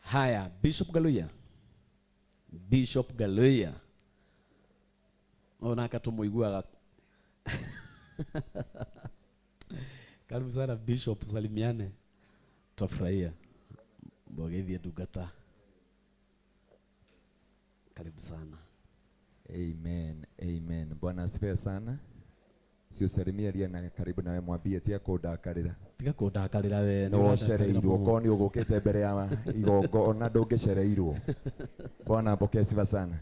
Haya, Bishop Galuya. Bishop Galuya. Ona katumuigua. Karibu sana Bishop, salimiane. Tutafurahia. Mbogedhi dugata. Karibu sana. Amen. Amen. Bwana asifiwe sana. Si usalimia lia na karibu na wewe mwambie tia kudakarira. Tika kudakarira we. No shereirwo koni ugukite mbere ya igongo na ndungishereirwo. Bwana apokee sifa sana.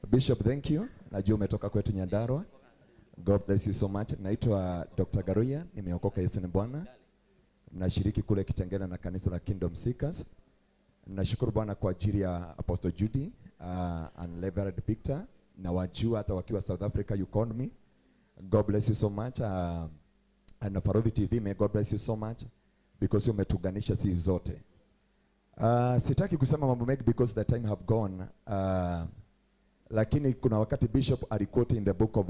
Bishop, thank you. Najua umetoka kwetu Nyandarua. God bless you so much. Naitwa Dr. Garuiya, nimeokoka Yesu ni Bwana. Nashiriki kule Kitengela na kanisa la Kingdom Seekers. Nashukuru Bwana kwa ajili ya Apostle Judy and Reverend Victor, na wajua hata wakiwa South Africa you called me. God bless you so much. And Farodhi TV, may God bless you so much because umetuganisha sisi zote. Sitaki kusema mambo mengi because the time have gone. Lakini kuna wakati Bishop aliquote in the book of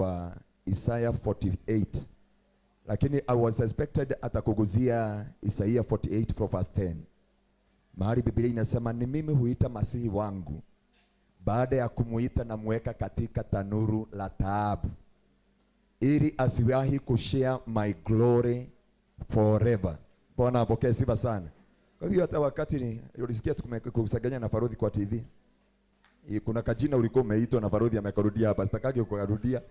Isaiah 48. Lakini I was expected atakuguzia Isaiah 48 from verse 10. Mahali Biblia inasema ni mimi huita masihi wangu, baada ya kumuita na mweka katika tanuru la taabu, ili asiwahi kushare my glory forever. Bwana apokee sifa sana. Kwa hivyo hata wakati ulisikia tukusaganya na Farodhi kwa TV, kuna kajina ulikuwa umeitwa na Farodhi amekarudia hapa, sitakage kukarudia.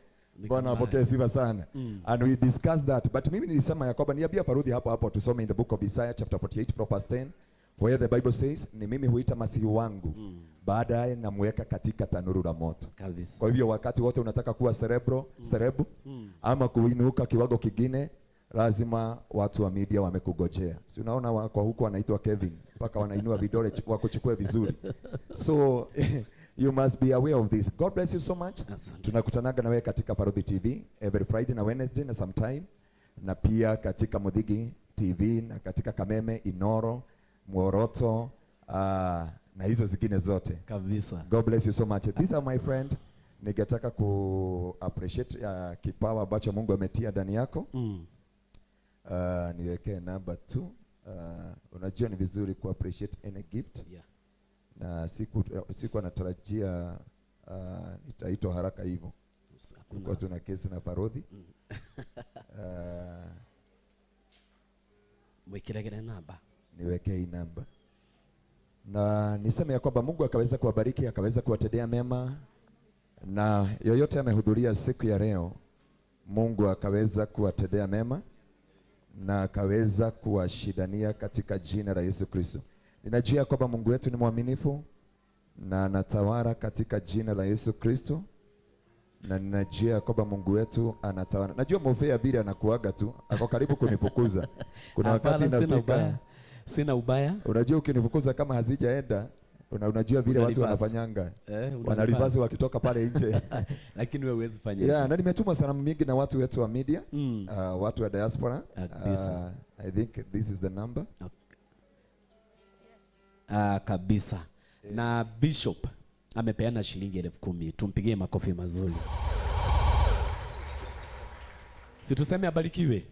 Bwana apokee sifa sana. And we discussed that, but mimi nilisema ya kwamba niambia Farodhi hapo tusome in the book of Isaiah chapter 48 from verse 10, where the Bible says ni mimi huita masihi wangu, baadaye namweka katika tanuru la moto. Kabisa. Kwa hivyo wakati wote unataka kuwa serebu ama kuinuka kiwango kingine, lazima watu wa media wamekugojea. Si unaona wako huko wanaitwa Kevin, mpaka wanainua vidole wakuchukue vizuri. So you must be aware of this. God bless you so much. Tunakutanaga na wewe katika Farodhi TV every Friday na Wednesday na sometime, na pia katika Muthigi TV na katika Kameme, Inoro, Mworoto, na hizo zingine zote. Kabisa. God bless you so much. These are my friend. Ningetaka ku appreciate kipawa ambacho Mungu ametia ndani yako. Niwekee number 2. Unajua ni vizuri ku appreciate any gift. Yeah. Na siku anatarajia itaitwa haraka hivyo. Kwa tuna kesi na Farodhi. Mwekiragere namba. Niwekee hii namba. Na niseme ya kwamba Mungu akaweza kuwabariki, akaweza kuwatendea mema, na yoyote amehudhuria siku ya leo, Mungu akaweza kuwatendea mema na akaweza kuwashidania katika jina la Yesu Kristo. Ninajua kwamba Mungu wetu ni mwaminifu na anatawala katika jina la Yesu Kristo, na ninajua kwamba Mungu wetu anatawala. Najua mofea vile anakuaga tu, ako karibu kunifukuza. Kuna wakati inafika sina ubaya. Unajua ukinifukuza kama hazijaenda, unajua vile watu wanafanyanga. Wanarivazi wakitoka pale nje. Lakini wewe huwezi fanya. Yeah, na nimetuma salamu mingi na watu wetu wa media, watu wa diaspora. I think this is the number. Kabisa. Na Bishop amepeana shilingi 10,000. Tumpigie makofi mazuri. Situseme abarikiwe.